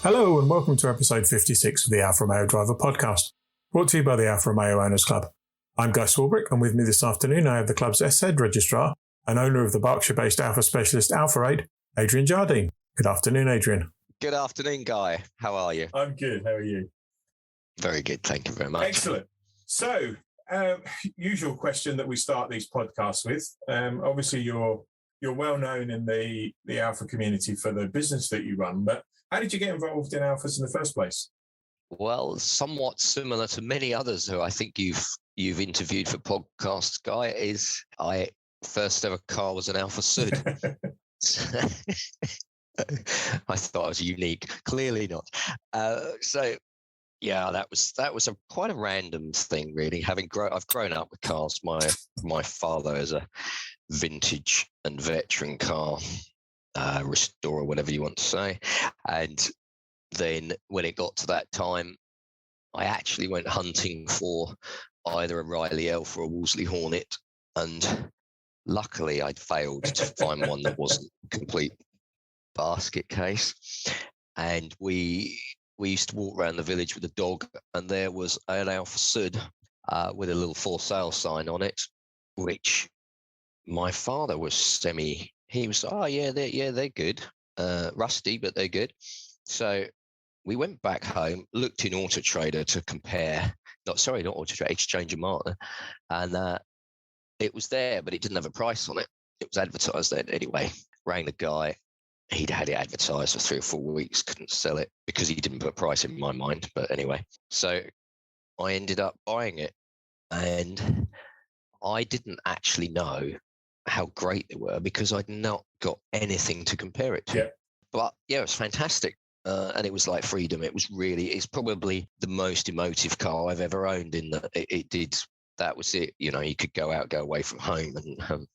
Hello and welcome to episode 56 of the Alfa Romeo Driver podcast, brought to you by the Alfa Romeo Owners Club. I'm Guy Swarbrick, and with me this afternoon I have the club's head registrar and owner of the Berkshire-based Alfa specialist Alfa Aid, Adrian Jardine. Good afternoon, Adrian. Good afternoon, Guy. How are you? I'm good. How are you? Very good. Thank you very much. Excellent. So, usual question that we start these podcasts with. Obviously, you're well known in the Alfa community for the business that you run, but how did you get involved in Alfas in the first place? Well, somewhat similar to many others who I think you've interviewed for podcasts, Guy, is I first ever car was an Alfa Sud. I thought I was unique. Clearly not. So yeah, that was quite a random thing, really. I've grown up with cars. My father is a vintage and veteran car restorer, whatever you want to say. And then when it got to that time, I actually went hunting for either a Riley Elf or a Wolseley Hornet, and luckily I'd failed to find one that wasn't a complete basket case. And we used to walk around the village with a dog, and there was an Alfa Sud with a little for sale sign on it, which my father was he was, oh yeah, they're good, rusty, but they're good. So we went back home, looked in Auto Trader to compare, not Auto Trader, Exchange and Martin, and it was there, but it didn't have a price on it. It was advertised there anyway. Rang the guy. He'd had it advertised for 3 or 4 weeks, couldn't sell it because he didn't put a price in my mind. But anyway, so I ended up buying it, and I didn't actually know how great they were because I'd not got anything to compare it to. Yeah. But yeah, it was fantastic. And it was like freedom. It's probably the most emotive car I've ever owned, in that it did, that was it. You know, you could go away from home and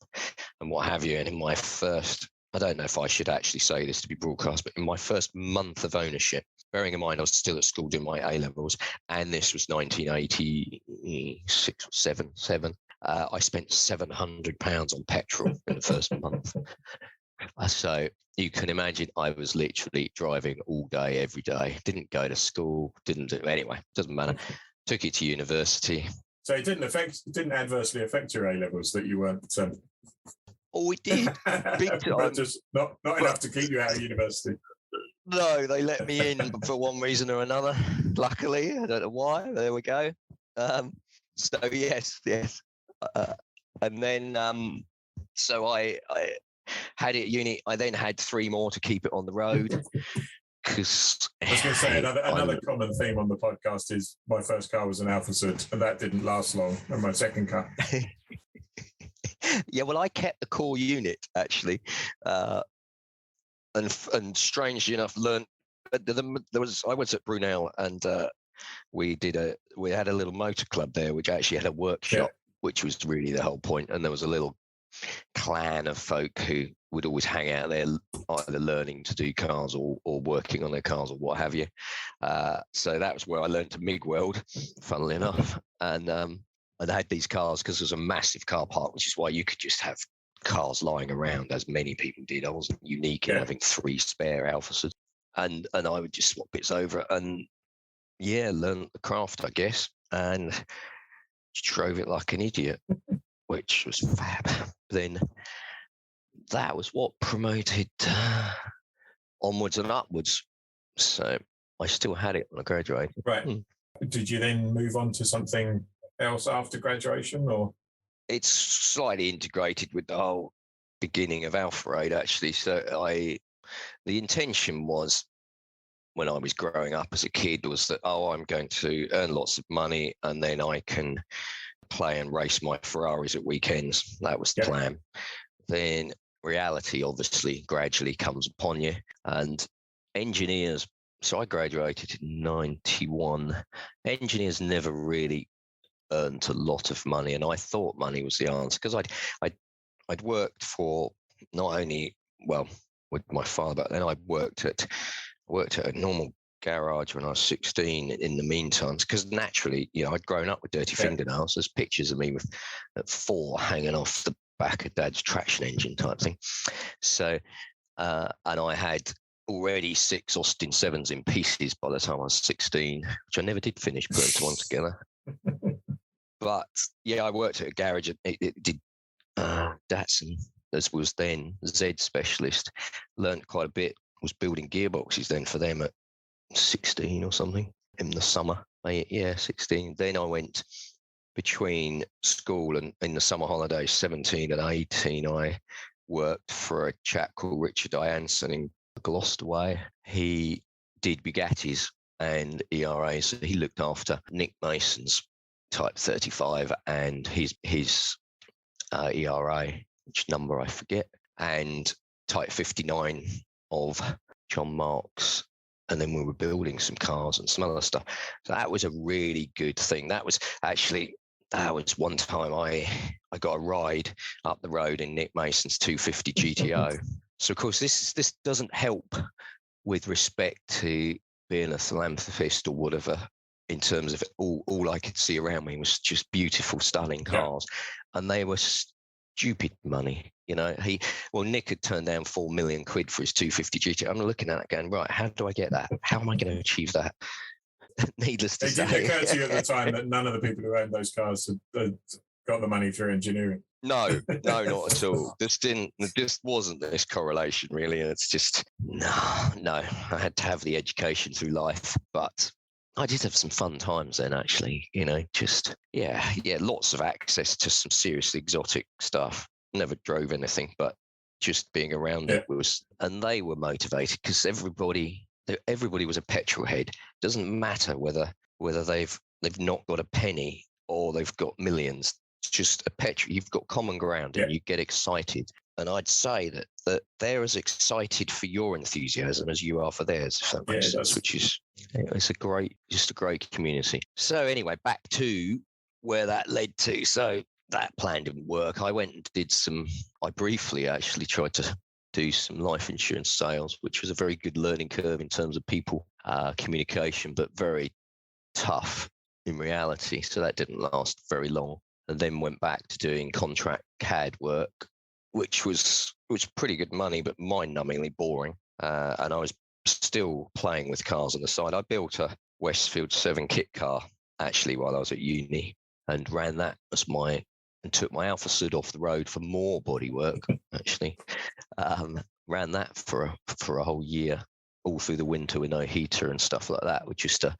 what have you. And in my first, I don't know if I should actually say this to be broadcast, but in my first month of ownership, bearing in mind I was still at school doing my A-levels, and this was 1986 or 7, I spent £700 on petrol in the first month. So you can imagine I was literally driving all day, every day. Didn't go to school, anyway, doesn't matter. Took it to university. So it didn't adversely affect your A-levels that you weren't... Oh, it did. Big time. But just not enough to keep you out of university. No, they let me in for one reason or another. Luckily, I don't know why. There we go. So yes. And then, so I had it at uni. I then had 3 more to keep it on the road. Because I was going to say another common theme on the podcast is my first car was an Alfa Sud, and that didn't last long. And my second car. Yeah, well, I kept the core unit actually, and strangely enough, learned. I was at Brunel, and we had a little motor club there, which actually had a workshop, which was really the whole point. And there was a little clan of folk who would always hang out there, either learning to do cars or working on their cars or what have you. So that was where I learned to MIG weld, funnily enough, and I had these cars because there's a massive car park, which is why you could just have cars lying around, as many people did. I wasn't unique in having 3 spare Alfas, and I would just swap bits over and learn the craft, I guess, and drove it like an idiot, which was fab. Then that was what promoted onwards and upwards. So I still had it when I graduated. Right. Did you then move on to something else after graduation, or? It's slightly integrated with the whole beginning of Alfa Aid, actually. So the intention was, when I was growing up as a kid, was that, I'm going to earn lots of money and then I can play and race my Ferraris at weekends. That was the plan. Then reality obviously gradually comes upon you, and engineers, so I graduated in 91. Engineers never really earned a lot of money, and I thought money was the answer, because I'd worked for, not only, well, with my father, but then I worked at a normal garage when I was 16 in the meantime, because naturally, I'd grown up with dirty fingernails. There's pictures of me at 4 hanging off the back of Dad's traction engine type thing. So, and I had already 6 Austin 7s in pieces by the time I was 16, which I never did finish putting one together. But yeah, I worked at a garage. It did Datsun, as was then Z specialist. Learned quite a bit. Was building gearboxes then for them at 16 or something in the summer. 16. Then I went between school and in the summer holidays, 17 and 18. I worked for a chap called Richard Ianson in Gloucester Way. He did Bugattis and ERAs. So he looked after Nick Mason's Type 35 and his ERA, which number I forget, and Type 59 of John Marks. And then we were building some cars and some other stuff. So that was a really good thing. That was one time I got a ride up the road in Nick Mason's 250 GTO. So of course this doesn't help with respect to being a philanthropist or whatever, in terms of all I could see around me was just beautiful, stunning cars. Yeah. And they were stupid money. Nick had turned down 4 million quid for his 250 GT. I'm looking at it going, right, how do I get that? How am I going to achieve that? Needless to say. It didn't occur to you at the time that none of the people who owned those cars had got the money through engineering. No, not at all. This wasn't this correlation, really. It's just, no. I had to have the education through life. But I did have some fun times then, actually. Lots of access to some seriously exotic stuff. Never drove anything, but just being around it was, and they were motivated because everybody was a petrol head. Doesn't matter whether they've not got a penny or they've got millions. It's just a petrol. You've got common ground and you get excited. And I'd say that they're as excited for your enthusiasm as you are for theirs, if that makes sense, which is, it's a great community. So anyway, back to where that led to. So that plan didn't work. I went and I briefly actually tried to do some life insurance sales, which was a very good learning curve in terms of people communication, but very tough in reality. So that didn't last very long. And then went back to doing contract CAD work, which was pretty good money, but mind-numbingly boring. And I was still playing with cars on the side. I built a Westfield 7 kit car, actually, while I was at uni, and ran that as and took my Alfa Sud off the road for more bodywork, actually. Ran that for a whole year, all through the winter with no heater and stuff like that, with just a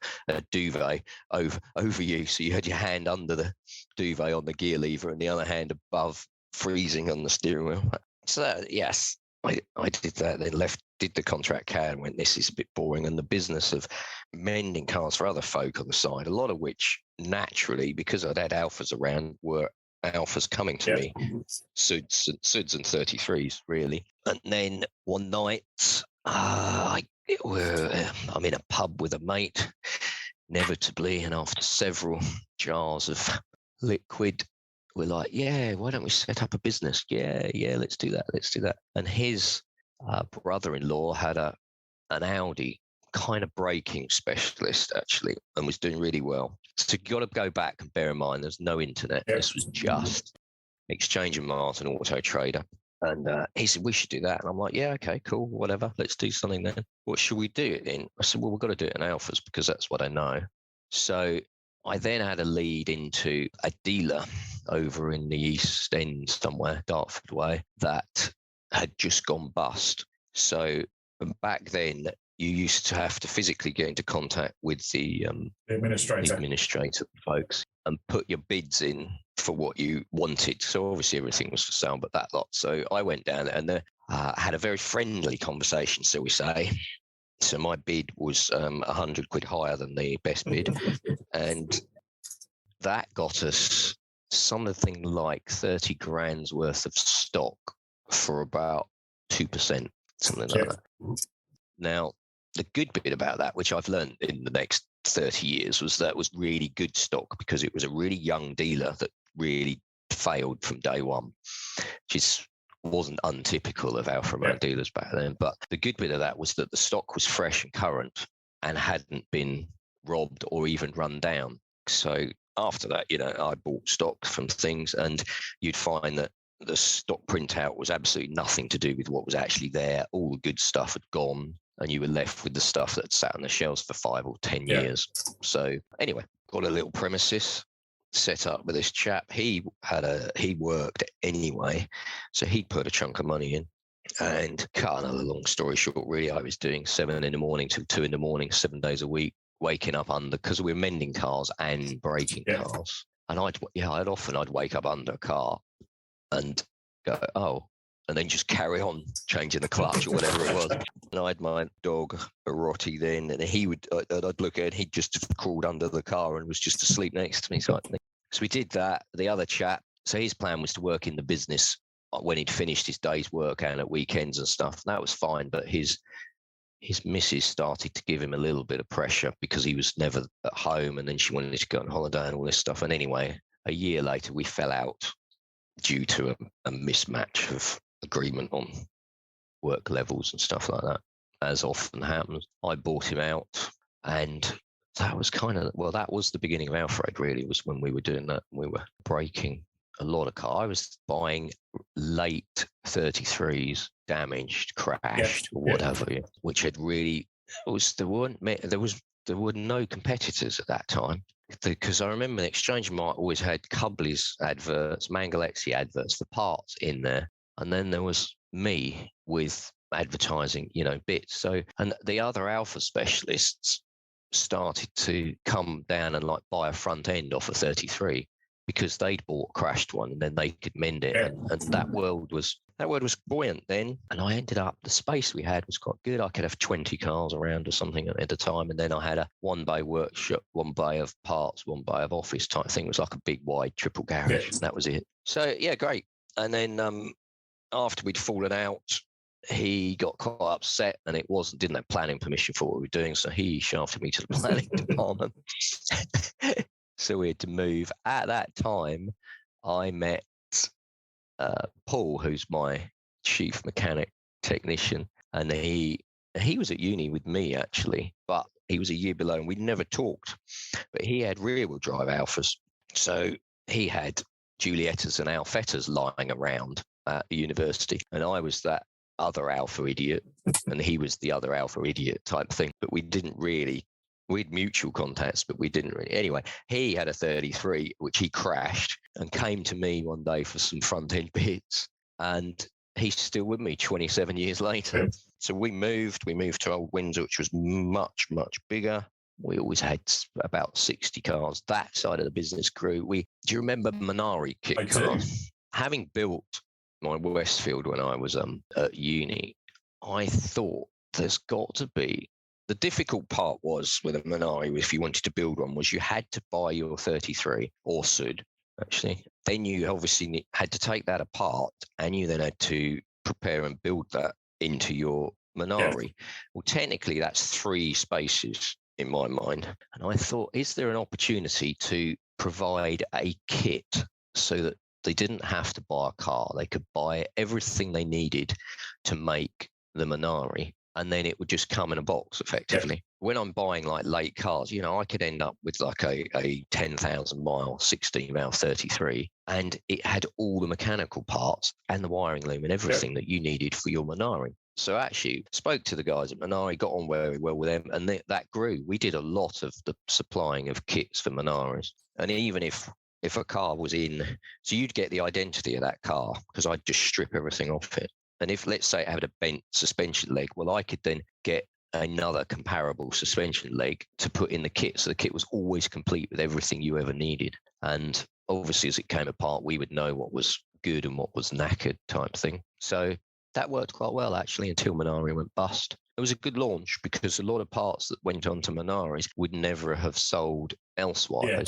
duvet over you. So you had your hand under the duvet on the gear lever and the other hand above, freezing on the steering wheel. So yes, I did that, then did the contract CAD and went, this is a bit boring. And the business of mending cars for other folk on the side, a lot of which naturally, because I'd had Alfas around, were Alfas coming to me, Suds and 33s really. And then one night, I'm in a pub with a mate, inevitably, and after several jars of liquid, we're like, why don't we set up a business? Let's do that. And his brother-in-law had an Audi kind of braking specialist, actually, and was doing really well. So you've got to go back and bear in mind there's no internet. This was just Exchange and Martin Auto Trader. And he said, we should do that. And I'm like, okay, cool, whatever. Let's do something then. What should we do it in? I said, well, we've got to do it in Alfas because that's what I know. So I then had a lead into a dealer over in the East End somewhere, Dartford way, that had just gone bust. So back then, you used to have to physically get into contact with the administrator folks and put your bids in for what you wanted. So obviously everything was for sale, but that lot. So I went down there and had a very friendly conversation, so we say. So my bid was 100 quid higher than the best bid. And that got us something like 30 grand's worth of stock for about 2%, something like that. Now, the good bit about that, which I've learned in the next 30 years, was that was really good stock because it was a really young dealer that really failed from day one, which wasn't untypical of Alfa Romeo dealers back then. But the good bit of that was that the stock was fresh and current and hadn't been robbed or even run down. So after that, I bought stock from things, and you'd find that the stock printout was absolutely nothing to do with what was actually there. All the good stuff had gone. and you were left with the stuff that sat on the shelves for 5 or 10 years. So anyway, got a little premises set up with this chap. He worked anyway, so he'd put a chunk of money in. And cut another long story short, really, I was doing 7 in the morning till 2 in the morning, 7 days a week, waking up under, because we were mending cars and breaking cars. And I'd wake up under a car and go, oh, and then just carry on changing the clutch or whatever it was. And I had my dog, Rotty, then, and I'd look at it, he'd just have crawled under the car and was just asleep next to me. So we did that. The other chap, so his plan was to work in the business when he'd finished his day's work and at weekends and stuff. That was fine, but his missus started to give him a little bit of pressure because he was never at home, and then she wanted to go on holiday and all this stuff. And anyway, a year later, we fell out due to a mismatch of agreement on work levels and stuff like that, as often happens. I bought him out, and that was that was the beginning of our trade, really, was when we were doing that. We were breaking a lot of cars. I was buying late 33s, damaged, crashed, or whatever, which had really there were no competitors at that time. Because I remember the Exchange Mart always had Cubley's adverts, Mangalexi adverts for parts in there, and then there was me with advertising, bits. So, and the other Alfa specialists started to come down and buy a front end off a 33. Because they'd bought a crashed one and then they could mend it. And that world was buoyant then. And I ended up, the space we had was quite good. I could have 20 cars around or something at a time. And then I had a 1-bay workshop, 1 bay of parts, 1 bay of office type thing. It was like a big wide triple garage. And that was it. So yeah, great. And then after we'd fallen out, he got quite upset and didn't have planning permission for what we were doing. So he shafted me to the planning department. So we had to move. At that time, I met Paul, who's my chief mechanic technician, and he was at uni with me, actually, but he was a year below, and we'd never talked. But he had rear-wheel drive Alfas. So he had Giuliettas and Alfettas lying around at the university, and I was that other Alfa idiot, and he was the other Alfa idiot type thing. But we had mutual contacts, but we didn't really. Anyway, he had a 33, which he crashed, and came to me one day for some front-end bits. And he's still with me 27 years later. So we moved to Old Windsor, which was much, much bigger. We always had about 60 cars. That side of the business grew. Do you remember Minari kit cars? Having built my Westfield when I was at uni, I thought there's got to be. The difficult part was with a Minari, if you wanted to build one, was you had to buy your 33 or Sud, actually. Then you obviously had to take that apart, and you then had to prepare and build that into your Minari. Yeah. Well, technically, that's 3 spaces in my mind. And I thought, is there an opportunity to provide a kit so that they didn't have to buy a car? They could buy everything they needed to make the Minari, and then it would just come in a box effectively. Yeah. When I'm buying late cars, I could end up with a 10,000 mile 16 valve 33, and it had all the mechanical parts and the wiring loom and everything that you needed for your Minari. So actually spoke to the guys at Minari, got on very well with them, and that grew. We did a lot of the supplying of kits for Minaris. And even if a car was in, so you'd get the identity of that car, because I'd just strip everything off it. And if, let's say, it had a bent suspension leg, well, I could then get another comparable suspension leg to put in the kit. So the kit was always complete with everything you ever needed. And obviously, as it came apart, we would know what was good and what was knackered type thing. So that worked quite well, actually, until Minari went bust. It was a good launch because a lot of parts that went on to Minaris would never have sold elsewhere.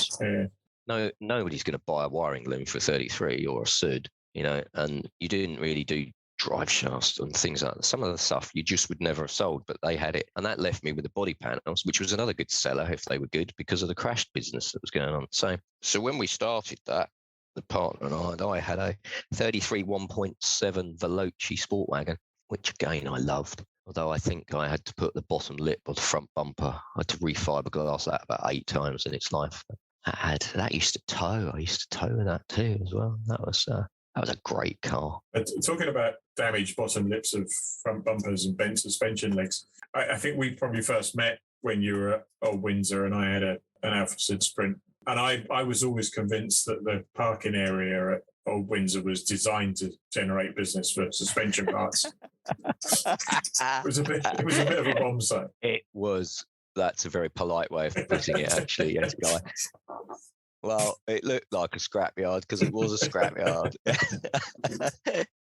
No, nobody's going to buy a wiring loom for 33 or a Sud, and you didn't really do drive shafts and things like that. Some of the stuff you just would never have sold, but they had it. And that left me with the body panels, which was another good seller if they were good, because of the crashed business that was going on. So when we started that, the partner and I had a 33 1.7 Veloci sport wagon, which again I loved. Although I think I had to put the bottom lip of the front bumper. I had to refiberglass that about 8 times in its life. That used to tow. I used to tow that too as well. That was a great car. Talking about damaged bottom lips of front bumpers and bent suspension legs, I think we probably first met when you were at Old Windsor and I had an Alfa Sid Sprint. And I was always convinced that the parking area at Old Windsor was designed to generate business for suspension parts. It was a bit of a bomb site. It was. That's a very polite way of putting it, actually. Yes, Guy. Well, it looked like a scrapyard because it was a scrapyard.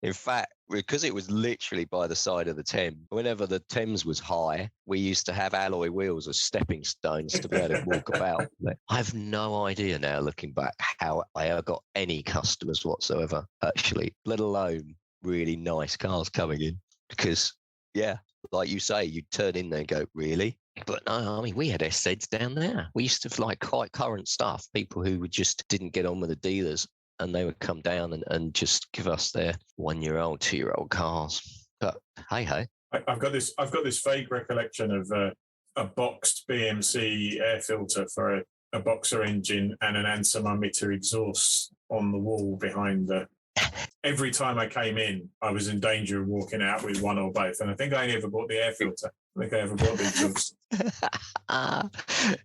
In fact, because it was literally by the side of the Thames, whenever the Thames was high, we used to have alloy wheels as stepping stones to be able to walk about. I have no idea now, looking back, how I ever got any customers whatsoever, actually, let alone really nice cars coming in. Because, yeah, like you say, you'd turn in there and go, really? But no, I mean, we had SZs down there. We used to have like quite current stuff, people who just didn't get on with the dealers, and they would come down and just give us their 1-year-old, 2-year-old cars. But hey. I've got this vague recollection of a boxed BMC air filter for a boxer engine and an Ansa exhaust on the wall behind the... Every time I came in, I was in danger of walking out with one or both. And I think I only ever bought the air filter. I think I ever bought the exhaust.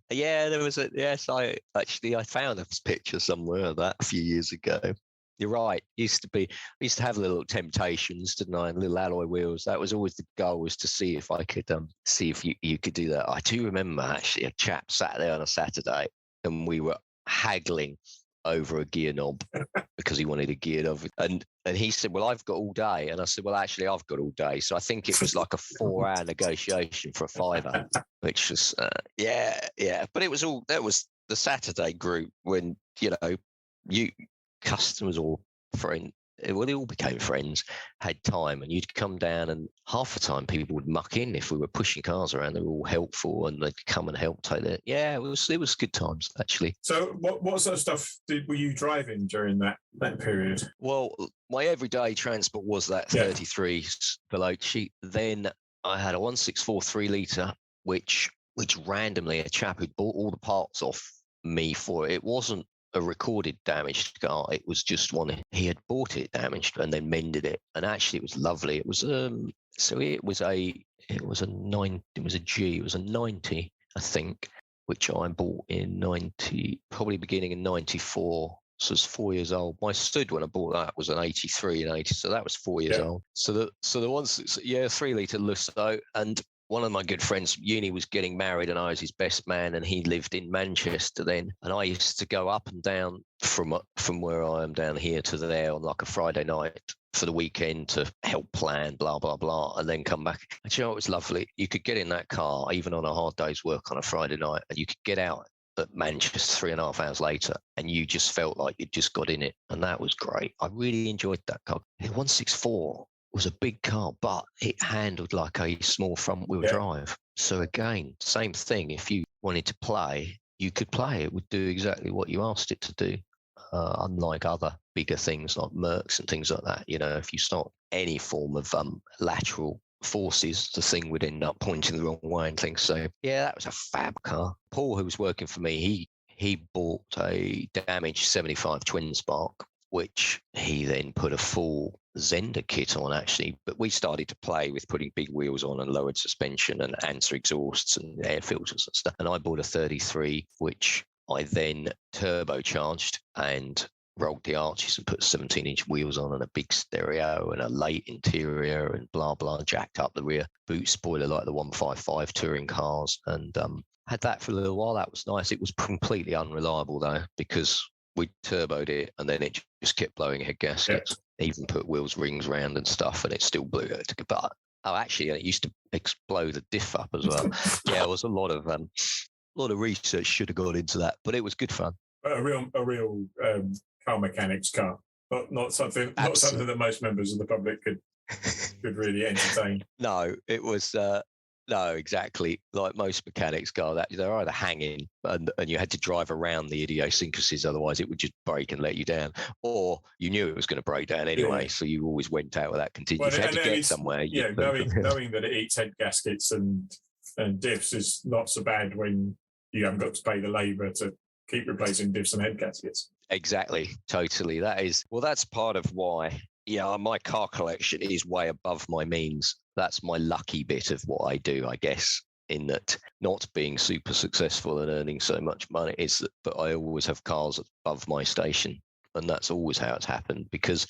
Yeah, there was I found a picture somewhere of that a few years ago. You're right. We used to have little temptations, didn't I? And little alloy wheels. That was always the goal, was to see if I could see if you could do that. I do remember actually a chap sat there on a Saturday and we were haggling over a gear knob because he wanted a gear knob, and he said, well, I've got all day, and I said, well, actually I've got all day. So I think it was like a 4-hour negotiation for a £5, which was but it was all, that was the Saturday group when, you know, you customers or friends, well, they all became friends, had time, and you'd come down, and half the time people would muck in if we were pushing cars around. They were all helpful, and they'd come and help take it. Yeah, it was good times, actually. So what sort of stuff were you driving during that period? Well, my everyday transport was that 33 Veloci. Then I had a 164 3-litre, which randomly a chap who'd bought all the parts off me for it. It wasn't a recorded damaged car. It was just one. He had bought it damaged and then mended it, and actually it was lovely. It was it was a 90, I think, which I bought in 90, probably beginning in 94. So it's 4 years old. My stud when I bought that was an 83 and 80, so that was 4 years old. So the ones, 3-litre Lusso, and one of my good friends, uni, was getting married, and I was his best man, and he lived in Manchester then. And I used to go up and down from where I am down here to there on like a Friday night for the weekend to help plan, blah, blah, blah, and then come back. And you know, it was lovely. You could get in that car, even on a hard day's work on a Friday night, and you could get out at Manchester 3.5 hours later, and you just felt like you'd just got in it. And that was great. I really enjoyed that car. The 164 was a big car, but it handled like a small front-wheel drive. So again, same thing. If you wanted to play, you could play. It would do exactly what you asked it to do. Unlike other bigger things like Mercs and things like that, you know, if you start any form of lateral forces, the thing would end up pointing the wrong way and things. So yeah, that was a fab car. Paul, who was working for me, he bought a damaged 75 twin spark, which he then put a full Zender kit on, actually. But we started to play with putting big wheels on and lowered suspension and Ansa exhausts and air filters and stuff. And I bought a 33, which I then turbocharged and rolled the arches and put 17-inch wheels on and a big stereo and a late interior and blah, blah, jacked up the rear boot spoiler like the 155 touring cars, and had that for a little while. That was nice. It was completely unreliable, though, because we turboed it and then it just kept blowing head gaskets. Even put wheels rings round and stuff, and it still blew it. But actually, it used to explode the diff up as well. Yeah, it was a lot of research should have gone into that, but it was good fun. A real car mechanics car, not something that most members of the public could really entertain. No, it was. No, exactly. Like most mechanics car, that they're either hanging and you had to drive around the idiosyncrasies, otherwise it would just break and let you down, or you knew it was going to break down anyway, so you always went out with that contingency. If you had to get somewhere. Knowing that it eats head gaskets and diffs is not so bad when you haven't got to pay the labour to keep replacing diffs and head gaskets. Exactly, totally. That's part of why. Yeah, my car collection is way above my means. that's my lucky bit of what I do, I guess, in that not being super successful and earning so much money is that, but I always have cars above my station. And that's always how it's happened, because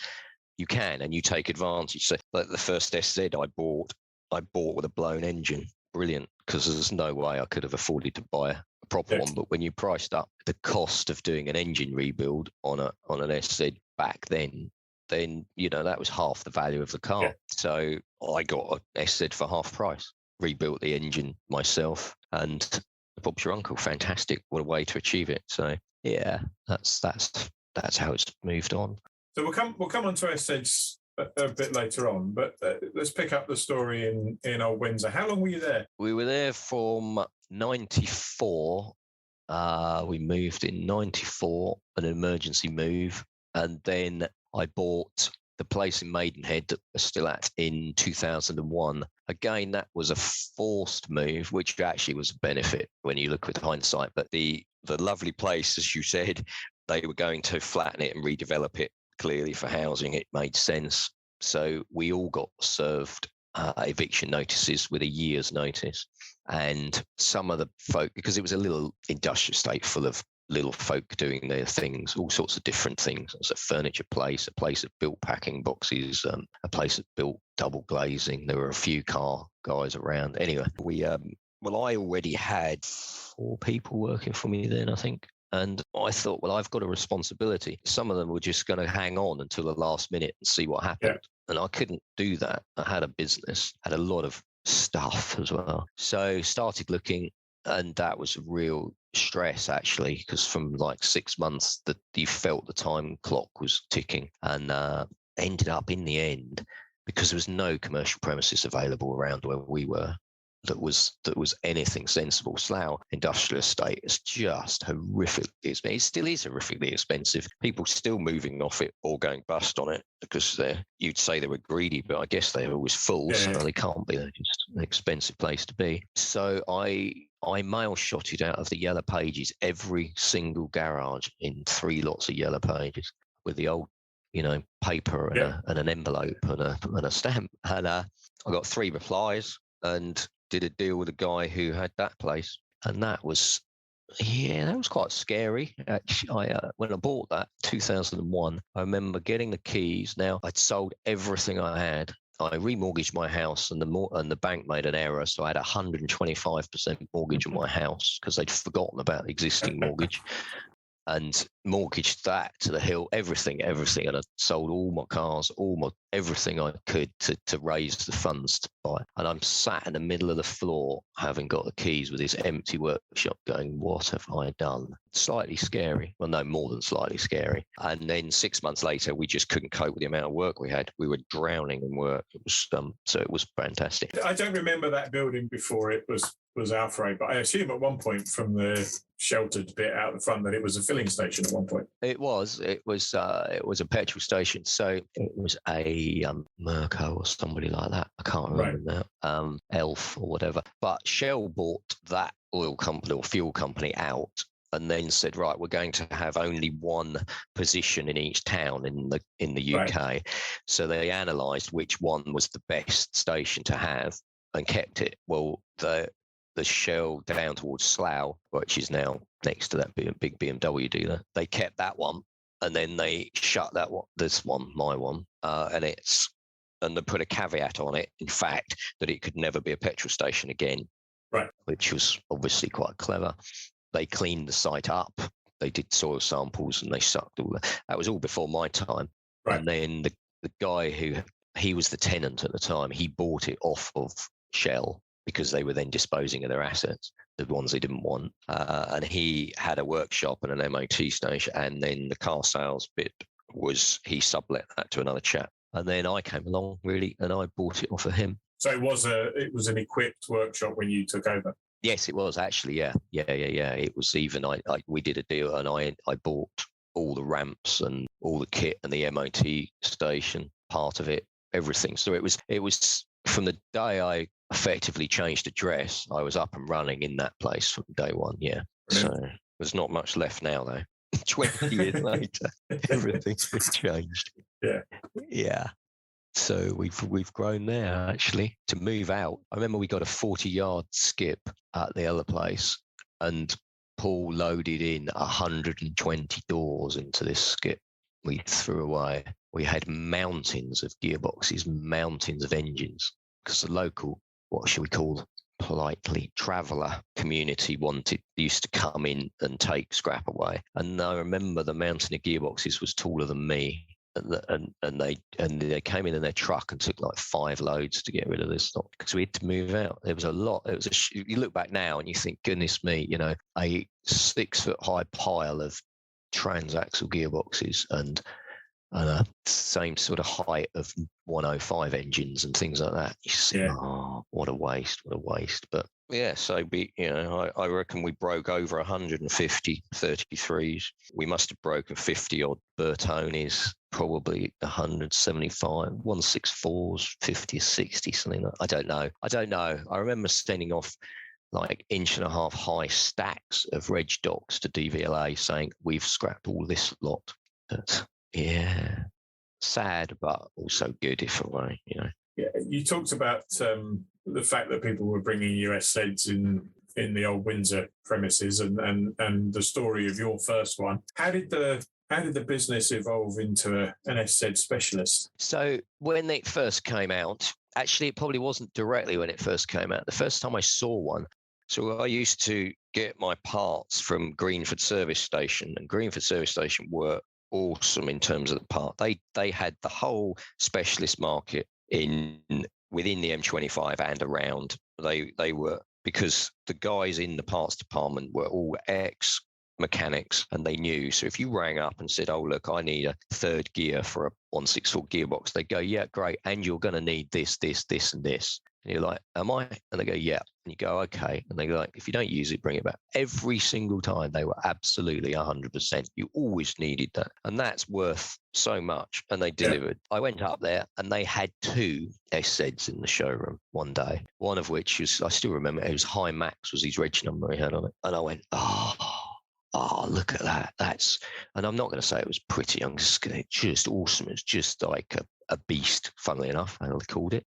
you can, and you take advantage. So like the first SZ I bought with a blown engine. Brilliant, because there's no way I could have afforded to buy a proper one. But when you priced up the cost of doing an engine rebuild on an SZ back then that was half the value of the car. Yeah. So I got a SZ for half price, rebuilt the engine myself, and Bob's your uncle. Fantastic. What a way to achieve it. So yeah, that's how it's moved on. So we'll come on to SZs a bit later on, but let's pick up the story in Old Windsor. How long were you there? We were there from 94. We moved in 94, an emergency move, and then I bought the place in Maidenhead that we're still at in 2001. Again, that was a forced move, which actually was a benefit when you look with hindsight. But the lovely place, as you said, they were going to flatten it and redevelop it. Clearly for housing, it made sense. So we all got served eviction notices with a year's notice. And some of the folk, because it was a little industrial estate full of little folk doing their things, all sorts of different things. It's a furniture place, a place that built packing boxes, a place that built double glazing. There were a few car guys around. Anyway, I already had 4 people working for me then, I think. And I thought, well, I've got a responsibility. Some of them were just going to hang on until the last minute and see what happened. Yeah. And I couldn't do that. I had a business, had a lot of stuff as well. So started looking, and that was real stress, actually, because from like 6 months that you felt the time clock was ticking, and ended up in the end, because there was no commercial premises available around where we were that was anything sensible. Slough Industrial Estate is just horrifically expensive. It still is horrifically expensive. People still moving off it or going bust on it because you'd say they were greedy, but I guess they're always full, so they can't be. They're just an expensive place to be. So I mail shotted out of the Yellow Pages every single garage in 3 lots of Yellow Pages with the old, paper and an envelope and a stamp. And I got 3 replies and did a deal with a guy who had that place. And that was quite scary. Actually, when I bought that 2001, I remember getting the keys. Now, I'd sold everything I had. I remortgaged my house, and the bank made an error, so I had 125% mortgage on my house because they'd forgotten about the existing mortgage. And mortgaged that to the hill, everything, and I sold all my cars, everything I could to raise the funds to buy. And I'm sat in the middle of the floor, having got the keys with this empty workshop, going, "What have I done?" Slightly scary. Well, no, more than slightly scary. And then 6 months later, we just couldn't cope with the amount of work we had. We were drowning in work. It was so it was fantastic. I don't remember that building before it was Alfa, but I assume at one point from the sheltered bit out the front that it was a filling station at one point. It was a petrol station. So it was a Merco or somebody like that. I can't remember now. Elf or whatever. But Shell bought that oil company or fuel company out, and then said, right, we're going to have only one position in each town in the UK. Right. So they analysed which one was the best station to have and kept it. Well, the Shell down towards Slough, which is now next to that big BMW dealer, they kept that one, and then they shut that one, this one, my one, and they put a caveat on it, in fact, that it could never be a petrol station again. Right. Which was obviously quite clever. They cleaned the site up, they did soil samples, and they sucked all that. That was all before my time. Right. And then the guy he was the tenant at the time, he bought it off of Shell because they were then disposing of their assets, the ones they didn't want. And he had a workshop and an MOT station, and then the car sales bit he sublet that to another chap. And then I came along, really, and I bought it off of him. So it was an equipped workshop when you took over? Yes, it was actually, yeah. It was even, we did a deal, and I bought all the ramps and all the kit and the MOT station, part of it, everything. So it was from the day I effectively changed address, I was up and running in that place from day one, yeah. So there's not much left now, though. 20 years later, everything's been changed. Yeah. Yeah. So we've grown there actually to move out. I remember we got a 40-yard skip at the other place, and Paul loaded in 120 doors into this skip we threw away. We had mountains of gearboxes, mountains of engines, because the local, what should we call politely, traveller community used to come in and take scrap away. And I remember the mountain of gearboxes was taller than me. And they came in their truck and took like 5 loads to get rid of this stock because we had to move out. There was a lot. You look back now and you think, goodness me, a 6-foot high pile of transaxle gearboxes and a same sort of height of 105 engines and things like that. You see, oh, what a waste. But yeah, so I reckon we broke over 150 33s. We must have broken 50 odd Bertonis, probably 175, 164s, 50 or 60, something like that. I don't know. I remember sending off like 1.5 inch high stacks of reg docs to DVLA saying, we've scrapped all this lot. But yeah, sad, but also good if a way, Yeah, you talked about the fact that people were bringing US heads in the old Windsor premises, and the story of your first one. How did the business evolve into an SZ specialist? So when it first came out, actually, it probably wasn't directly when it first came out. The first time I saw one, so I used to get my parts from Greenford Service Station, and Greenford Service Station were awesome in terms of the part. They had the whole specialist market within the M25 and around. They were, because the guys in the parts department were all ex mechanics and they knew. So if you rang up and said, oh look, I need a third gear for a 164 gearbox, they go, yeah, great, and you're going to need this and this. And you're like, am I? And they go, yeah. And you go, okay. And they go, like, if you don't use it, bring it back. Every single time they were absolutely 100%. You always needed that. And that's worth so much. And they delivered. Yeah. I went up there and they had 2 SZs in the showroom one day. One of which was, I still remember, it was High Max was his reg number he had on it. And I went, oh, look at that. And I'm not going to say it was pretty. I'm just awesome. It's just like a beast, funnily enough, how they called it.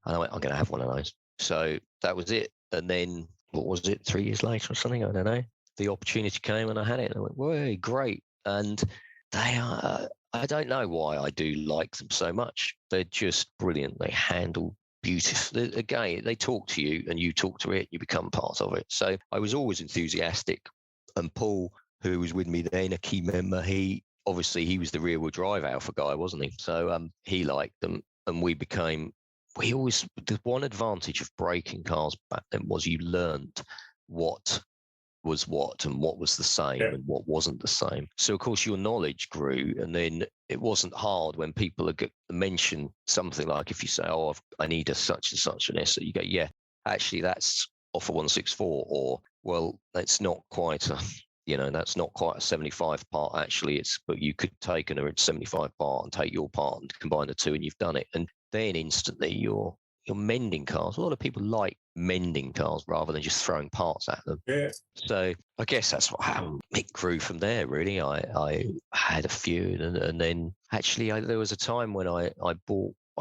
And I went, I'm going to have one of those. So that was it. And then, what was it, 3 years later or something? I don't know. The opportunity came and I had it. And I went, whoa, great. And they are, I don't know why I do like them so much. They're just brilliant. They handle beautifully. Again, they talk to you and you talk to it. You become part of it. So I was always enthusiastic. And Paul, who was with me then, a key member, he was the rear wheel drive Alfa guy, wasn't he? So he liked them. And the one advantage of braking cars back then was you learned what was what and what was the same and what wasn't the same. So, of course, your knowledge grew, and then it wasn't hard when people mention something like, if you say, oh, I need a such and such an S, you go, yeah, actually, that's off a 164, or, well, that's not quite a... that's not quite a 75 part, actually. But you could take a 75 part and take your part and combine the two, and you've done it. And then instantly you're mending cars. A lot of people like mending cars rather than just throwing parts at them. Yeah. So I guess that's how it grew from there, really. I had a few, and then actually there was a time when I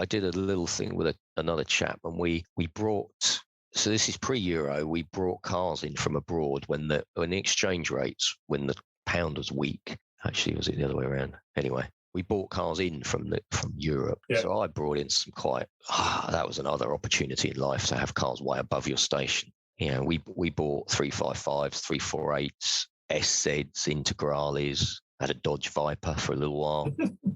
did a little thing with another chap, and we brought... So this is pre-Euro. We brought cars in from abroad when the exchange rates, when the pound was weak. Actually, was it the other way around? Anyway, we bought cars in from Europe. Yeah. So I brought in some that was another opportunity in life, to have cars way above your station. We bought 355s, 348s, SZs, Integrales, had a Dodge Viper for a little while,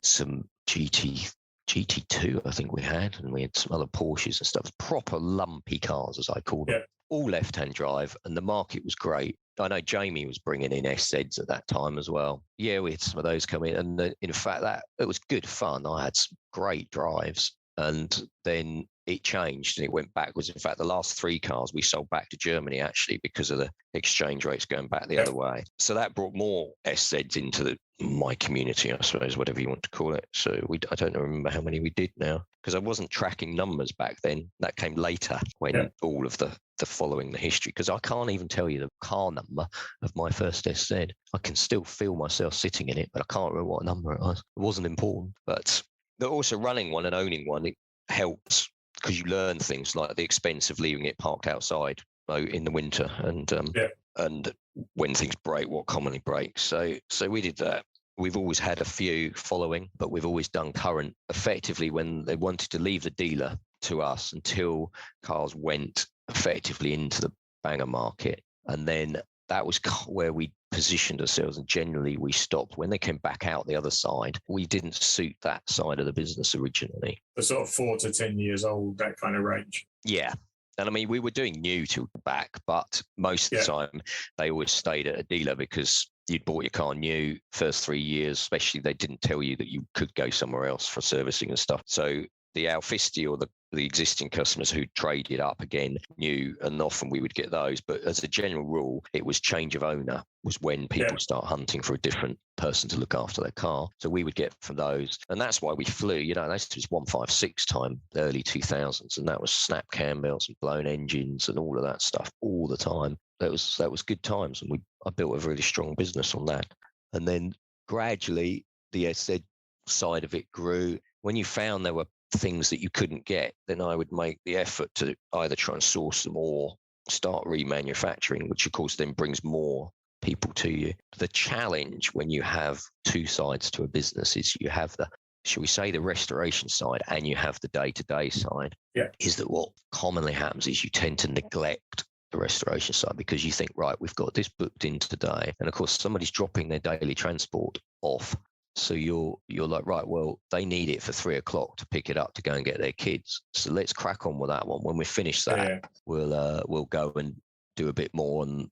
some GT2, I think we had, and we had some other Porsches and stuff. Proper lumpy cars, as I call them. Yeah. All left-hand drive, and the market was great. I know Jamie was bringing in SZs at that time as well. Yeah, we had some of those come in, and in fact, it was good fun. I had some great drives, and then it changed and it went backwards. In fact, the last 3 cars we sold back to Germany, actually, because of the exchange rates going back the other way. So that brought more SZs into my community, I suppose, whatever you want to call it. So I don't remember how many we did now, because I wasn't tracking numbers back then. That came later, when all of the following the history, because I can't even tell you the car number of my first SZ. I can still feel myself sitting in it, but I can't remember what number it was. It wasn't important, but Also running one and owning one, it helps because you learn things like the expense of leaving it parked outside in the winter, and when things break, what commonly breaks. So we did that. We've always had a few following, but we've always done current effectively when they wanted to leave the dealer to us until cars went effectively into the banger market. And then that was where we positioned ourselves, and generally we stopped. When they came back out the other side, we didn't suit that side of the business originally. The sort of 4 to 10 years old, that kind of range. Yeah. And I mean, we were doing new to back, but most of the time they always stayed at a dealer because you'd bought your car new first 3 years, especially they didn't tell you that you could go somewhere else for servicing and stuff. So the Alfisti or the existing customers who traded up again knew, and often we would get those. But as a general rule, it was change of owner was when people start hunting for a different person to look after their car. So we would get from those. And that's why we flew, that was 156 time, early 2000s. And that was snap cam belts and blown engines and all of that stuff all the time. That was good times. And I built a really strong business on that. And then gradually the SZ side of it grew. When you found there were things that you couldn't get, then I would make the effort to either try and source them or start remanufacturing, which of course then brings more people to you. The challenge when you have two sides to a business is you have the, shall we say, the restoration side and you have the day-to-day side. Is that what commonly happens is you tend to neglect the restoration side because you think, right, we've got this booked in today, and of course somebody's dropping their daily transport off. So you're like, right, well, they need it for 3 o'clock to pick it up to go and get their kids. So let's crack on with that one. When we finish that, we'll go and do a bit more on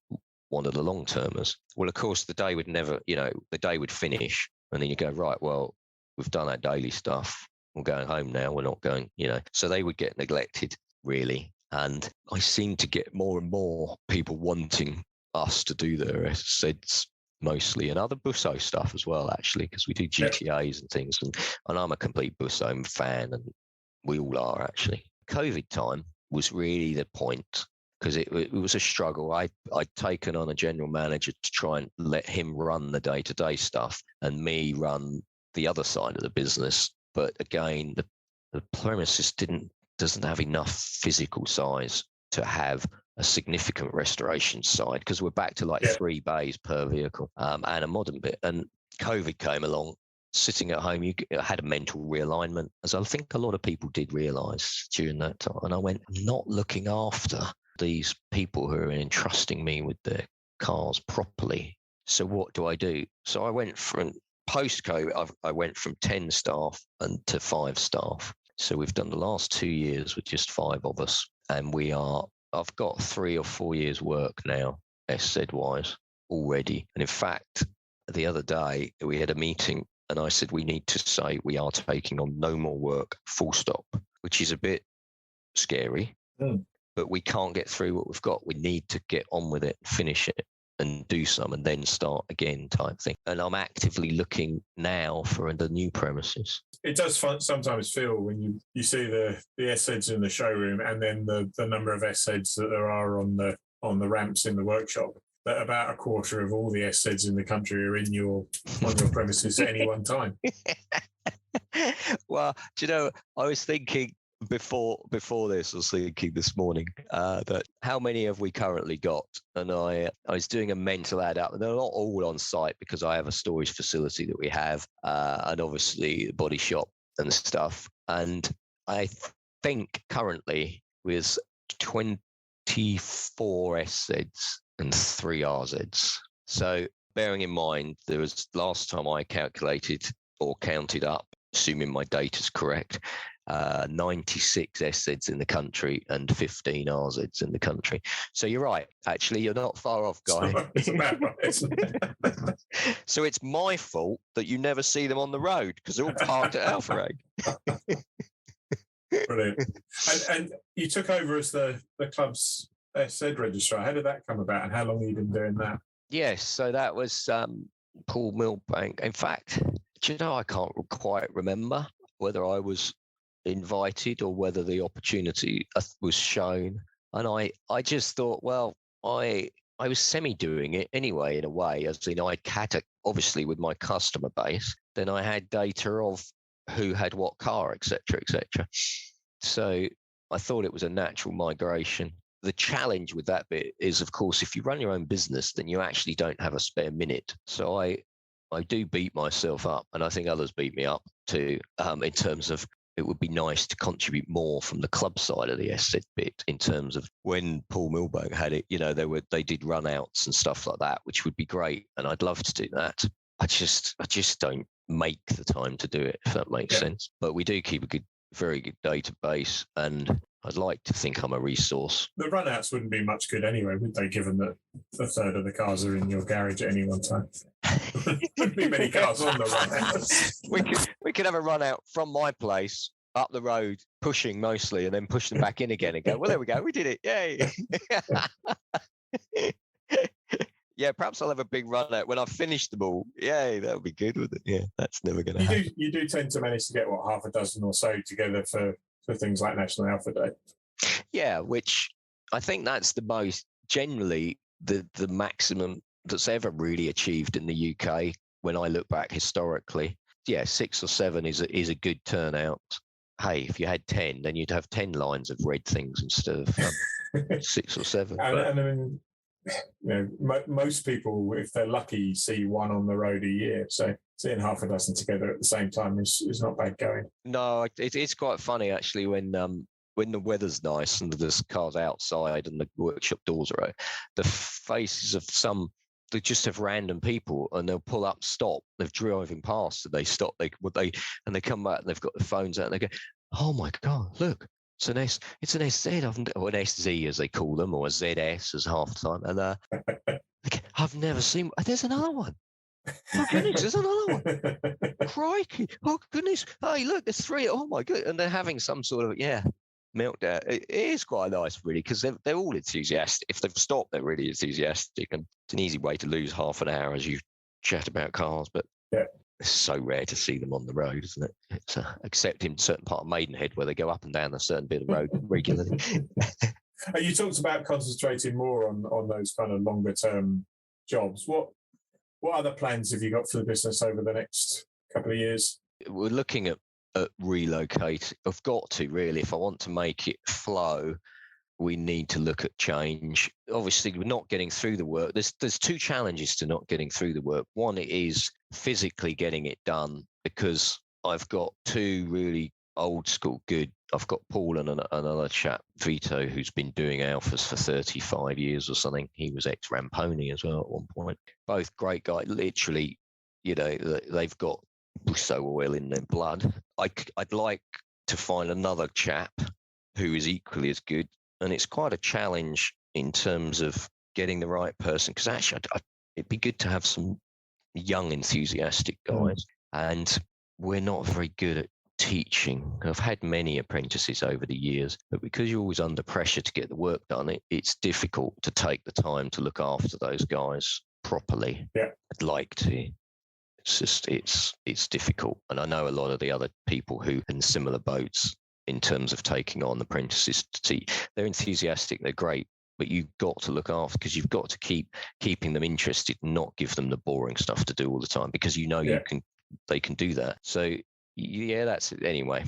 one of the long termers. Well, of course, the day would never, the day would finish, and then you go, right, well, we've done our daily stuff. We're going home now. We're not going, So they would get neglected, really. And I seem to get more and more people wanting us to do their SZs mostly, and other Busso stuff as well, actually, because we do GTAs and things. And I'm a complete Busso fan, and we all are, actually. COVID time was really the point because it was a struggle. I'd taken on a general manager to try and let him run the day-to-day stuff and me run the other side of the business. But again, the premises doesn't have enough physical size to have a significant restoration side because we're back to like 3 bays per vehicle and a modern bit. And COVID came along, sitting at home, you had a mental realignment, as I think a lot of people did realise during that time. And I went, I'm not looking after these people who are entrusting me with their cars properly. So what do I do? So I went from post-COVID, I went from 10 staff and to 5 staff. So we've done the last 2 years with just 5 of us, and I've got 3 or 4 years work now, SZ-wise, already. And in fact, the other day we had a meeting and I said, we need to say we are taking on no more work, full stop, which is a bit scary, but we can't get through what we've got. We need to get on with it, finish it and do some and then start again type thing. And I'm actively looking now for the new premises. It does sometimes feel when you see the SZs in the showroom and then the number of SZs that there are on the ramps in the workshop, that about a quarter of all the SZs in the country are on your premises at any one time. Well, do you know, I was thinking before this, I was thinking this morning that how many have we currently got? And I was doing a mental add up, and they're not all on site because I have a storage facility that we have, and obviously the body shop and stuff. And I think currently with 24 SZs and 3 RZs. So bearing in mind, there was last time I calculated or counted up, assuming my data's correct, 96 SZs in the country and 15 RZs in the country. So you're right. Actually, you're not far off, Guy. It's about right, isn't it? So it's my fault that you never see them on the road because they're all parked at Alfa. Brilliant. And you took over as the club's SZ registrar. How did that come about, and how long have you been doing that? Yes, so that was Paul Milbank. In fact, do you know, I can't quite remember whether I was invited or whether the opportunity was shown. And I just thought, well, I was semi-doing it anyway, in a way, as in I had, obviously with my customer base, then I had data of who had what car, etc., etc. So I thought it was a natural migration. The challenge with that bit is, of course, if you run your own business, then you actually don't have a spare minute. So I do beat myself up, and I think others beat me up too, in terms of it would be nice to contribute more from the club side of the SZ bit, in terms of when Paul Milbank had it, they did run outs and stuff like that, which would be great. And I'd love to do that. I just don't make the time to do it, if that makes sense. But we do keep a very good database, and I'd like to think I'm a resource. The run-outs wouldn't be much good anyway, would they, given that a third of the cars are in your garage at any one time? Wouldn't be many cars on the run-outs. We could have a run-out from my place up the road, pushing mostly, and then push them back in again and go, well, there we go, we did it, yay. Yeah, perhaps I'll have a big run-out when I've finished them all. Yay, that would be good, wouldn't it? Yeah, that's never going to happen. You do tend to manage to get, half a dozen or so together for things like National Alpha Day. Yeah, which I think that's the most, generally, the maximum that's ever really achieved in the UK when I look back historically. Yeah, 6 or 7 is a good turnout. Hey, if you had 10, then you'd have 10 lines of red things instead of 6 or 7. And I mean, most people, if they're lucky, see one on the road a year. So seeing half a dozen together at the same time is not bad going. No, it's quite funny actually when the weather's nice and there's cars outside and the workshop doors are open. The faces of some, they just have random people and they'll pull up, stop. They're driving and they stop. They come back and they've got their phones out and they go, "Oh my God, look. It's an SZ, or an SZ as they call them, or a ZS as half the time." And I've never seen. There's another one. Oh goodness, there's another one. Crikey! Oh goodness! Hey, look, there's 3. Oh my God! And they're having some sort of meltdown. It is quite nice, really, because they're all enthusiastic. If they've stopped, they're really enthusiastic, and it's an easy way to lose half an hour as you chat about cars. But it's so rare to see them on the road, isn't it? It's, except in certain part of Maidenhead where they go up and down a certain bit of road regularly. You talked about concentrating more on those kind of longer term jobs. What other plans have you got for the business over the next couple of years? We're looking at relocate. I've got to, really, if I want to make it flow, we need to look at change. Obviously, we're not getting through the work. There's 2 challenges to not getting through the work. One is physically getting it done, because I've got 2 really old school good. I've got Paul and another chap, Vito, who's been doing Alphas for 35 years or something. He was ex-Ramponi as well at one point. Both great guys. Literally, they've got Busso oil in their blood. I'd like to find another chap who is equally as good. And it's quite a challenge in terms of getting the right person, because actually it'd be good to have some young, enthusiastic guys. And we're not very good at teaching. I've had many apprentices over the years, but because you're always under pressure to get the work done, it's difficult to take the time to look after those guys properly. Yeah. I'd like to. It's just, it's difficult. And I know a lot of the other people who in similar boats in terms of taking on apprentices to teach. They're enthusiastic, they're great, but you've got to look after, because you've got to keeping them interested, and not give them the boring stuff to do all the time, because they can do that. So that's it. Anyway,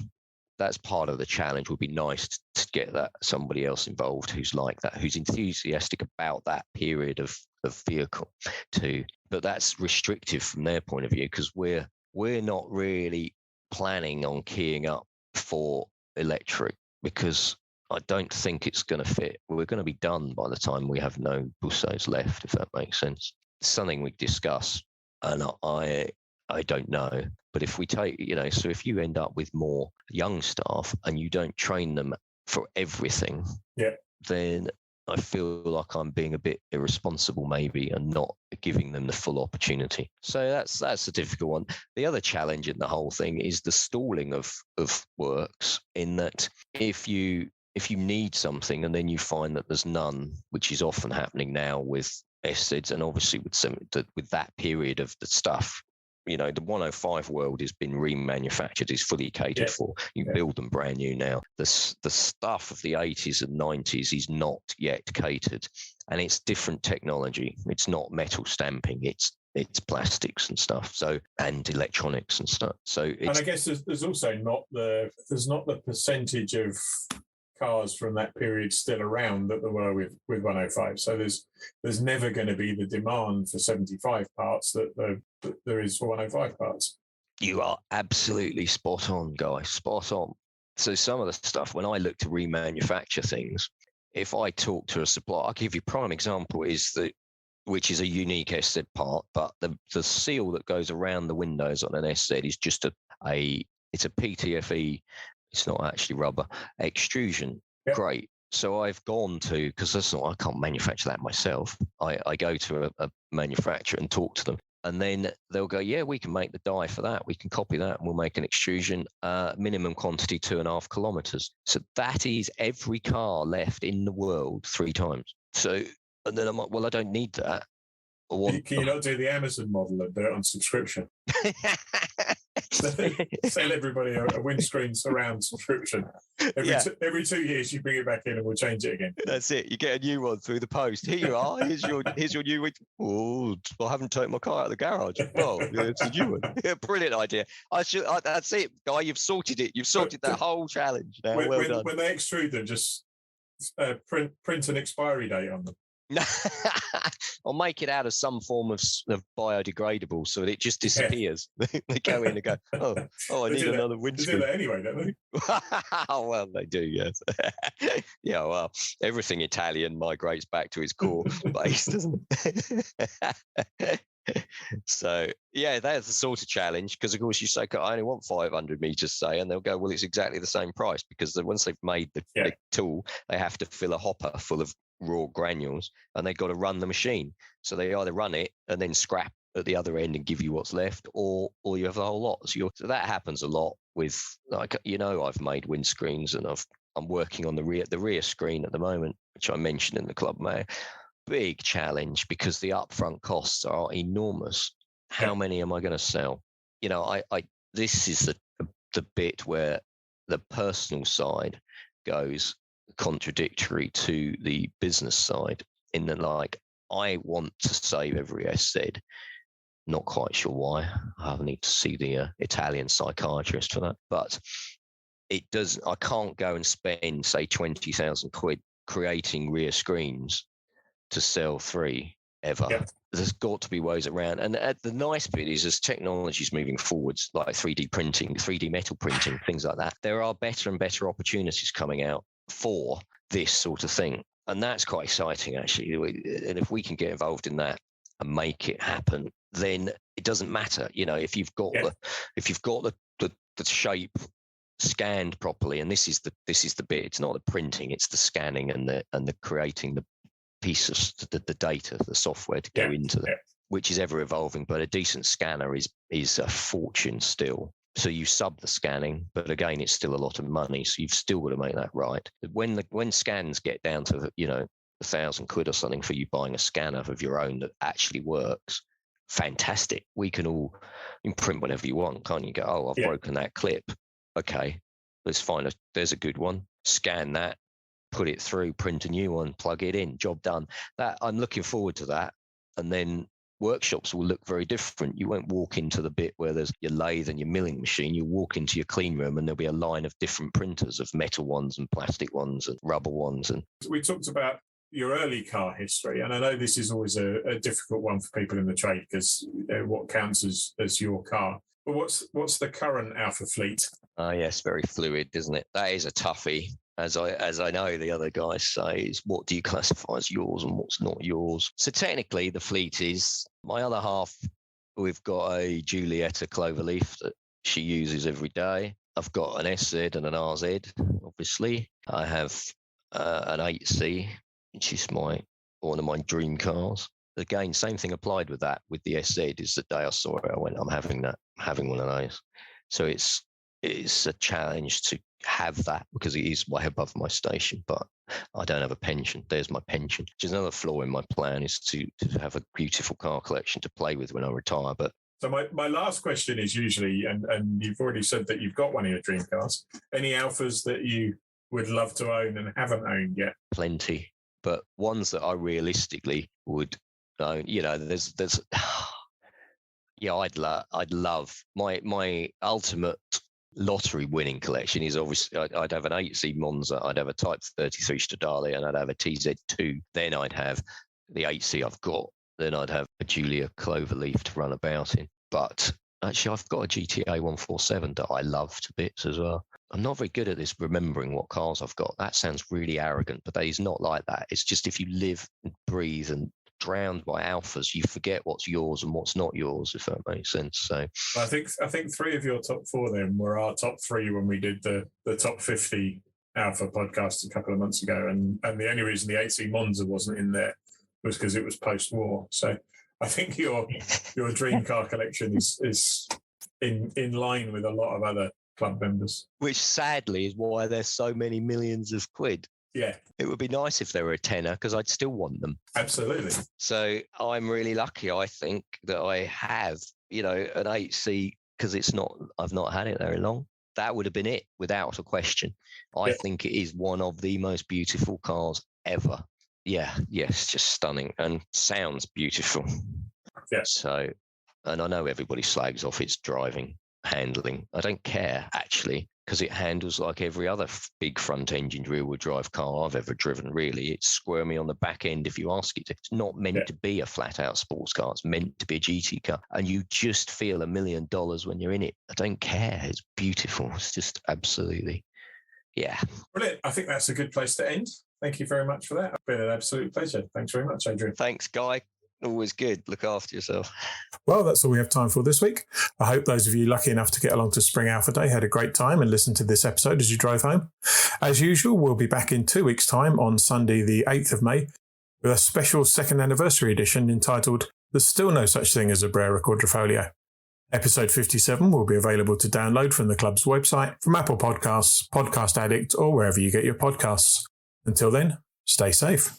that's part of the challenge. Would be nice to get that somebody else involved who's like that, who's enthusiastic about that period of vehicle too. But that's restrictive from their point of view, because we're not really planning on keying up for electric, because I don't think it's going to fit. We're going to be done by the time we have no Bussos left, if that makes sense. It's something we discuss, and I don't know. But if we take, so if you end up with more young staff and you don't train them for everything, then I feel like I'm being a bit irresponsible maybe, and not giving them the full opportunity. So that's a difficult one. The other challenge in the whole thing is the stalling of works, in that if you need something and then you find that there's none, which is often happening now with SZs, and obviously with that period of the stuff. The 105 world has been remanufactured, is fully catered for. You build them brand new now. The stuff of the 80s and 90s is not yet catered, and it's different technology. It's not metal stamping. It's it's plastics and stuff. So, and electronics and stuff. So, and I guess there's also not the percentage of cars from that period still around that there were with 105. So there's never going to be the demand for 75 parts that there is for 105 parts. You are absolutely spot on, Guy. Spot on. So some of the stuff, when I look to remanufacture things, if I talk to a supplier, I'll give you a prime example which is a unique SZ part, but the seal that goes around the windows on an SZ is just it's a PTFE. It's not actually rubber extrusion. Yep. Great. So I've gone to, because I can't manufacture that myself. I go to a manufacturer and talk to them, and then they'll go, yeah, we can make the die for that. We can copy that, and we'll make an extrusion, minimum quantity 2.5 kilometers. So that is every car left in the world 3 times. So, and then I'm like, well, I don't need that. Can you not do the Amazon model and do it on subscription? Sell everybody a windscreen surround subscription. Every 2 years you bring it back in and we'll change it again. That's it. You get a new one through the post. Here you are. Here's your new one. Oh, I haven't taken my car out of the garage. Well, it's a new one. Yeah, brilliant idea. That's it, Guy. You've sorted it. You've sorted that whole challenge. Now, well done. When they extrude them, just print an exposure date on them. Or make it out of some form of biodegradable so that it just disappears. Yeah. They go in and go, I need another windscreen. They do that anyway, don't they? Well, they do, yes. Yeah, well, everything Italian migrates back to its core base, doesn't it? So, yeah, that's the sort of challenge, because, of course, you say, I only want 500 meters, say, and they'll go, well, it's exactly the same price, because once they've made the tool, they have to fill a hopper full of raw granules, and they've got to run the machine. So they either run it and then scrap at the other end and give you what's left, or you have the whole lot. So that happens a lot with, like, I've made windscreens, and I'm working on the rear screen at the moment, which I mentioned in the Club Mayor. Big challenge, because the upfront costs are enormous. How many am I going to sell? This is the bit where the personal side goes contradictory to the business side, in that, like, I want to save every SZ. Not quite sure why. I need to see the Italian psychiatrist for that. But I can't go and spend, say, 20,000 quid creating rear screens to sell 3 ever. Yep. There's got to be ways around. And the nice bit is, as technology is moving forwards, like 3D printing, 3D metal printing, things like that, there are better and better opportunities coming out for this sort of thing. And that's quite exciting, actually. And if we can get involved in that and make it happen, then it doesn't matter. If you've got the shape scanned properly, and this is the bit. It's not the printing, it's the scanning and the creating the pieces, the data, the software to go into them, which is ever evolving. But a decent scanner is a fortune still. So you sub the scanning, but again, it's still a lot of money. So you've still got to make that right. When scans get down to 1,000 quid or something for you buying a scanner of your own that actually works, fantastic. You can print whatever you want, can't you? Go, I've broken that clip. Okay, let's find there's a good one. Scan that, put it through, print a new one, plug it in, job done. That I'm looking forward to that. And then workshops will look very different. You won't walk into the bit where there's your lathe and your milling machine. You walk into your clean room and there'll be a line of different printers, of metal ones and plastic ones and rubber ones. And we talked about your early car history, and I know this is always a difficult one for people in the trade, because what counts as your car. But what's the current Alfa fleet? Yes, very fluid, isn't it? That is a toughie. As I know the other guys say, is what do you classify as yours and what's not yours? So technically the fleet is my other half. We've got a Giulietta Cloverleaf that she uses every day. I've got an SZ and an RZ, obviously. I have an 8C, which is one of my dream cars. Again, same thing applied with that. With the SZ, is the day I saw it, I went, I'm having one of those. So it's a challenge to have that, because it is way above my station, but I don't have a pension. There's my pension, which is another flaw in my plan, is to have a beautiful car collection to play with when I retire. But so my last question is usually, and you've already said that you've got one of your dream cars, any Alfas that you would love to own and haven't owned yet? Plenty, but ones that I realistically would own, there's Yeah, I'd love my ultimate lottery winning collection is obviously I'd have an 8C Monza, I'd have a Type 33 Stradale, and I'd have a TZ2. Then I'd have the 8C I've got. Then I'd have a Giulia Cloverleaf to run about in. But actually, I've got a GTA 147 that I love to bits as well. I'm not very good at this remembering what cars I've got. That sounds really arrogant, but it's not like that. It's just if you live and breathe and drowned by alphas, you forget what's yours and what's not yours, if that makes sense. So I think 3 of your top 4 then were our top 3 when we did the top 50 Alfa podcast a couple of months ago, and the only reason the 8C Monza wasn't in there was because it was post-war. So I think your dream car collection is in line with a lot of other club members, which sadly is why there's so many millions of quid. Yeah. It would be nice if they were a tenner because I'd still want them. Absolutely. So I'm really lucky, I think, that I have, an 8C because I've not had it very long. That would have been it without a question. I think it is one of the most beautiful cars ever. Yeah, yes, just stunning and sounds beautiful. Yeah. So, and I know everybody slags off its driving, handling. I don't care, actually, because it handles like every other big front-engined rear-wheel drive car I've ever driven, really. It's squirmy on the back end if you ask it to. It's not meant to be a flat-out sports car. It's meant to be a GT car. And you just feel $1 million when you're in it. I don't care. It's beautiful. It's just absolutely, yeah. Brilliant. I think that's a good place to end. Thank you very much for that. It's been an absolute pleasure. Thanks very much, Adrian. Thanks, Guy. Always good. Look after yourself. Well, that's all we have time for this week. I hope those of you lucky enough to get along to Spring Alpha Day had a great time and listened to this episode as you drove home. As usual, we'll be back in 2 weeks' time on Sunday, the 8th of May, with a special second anniversary edition entitled There's Still No Such Thing as a Brera Quadrifoglio. Episode 57 will be available to download from the club's website, from Apple Podcasts, Podcast Addict, or wherever you get your podcasts. Until then, stay safe.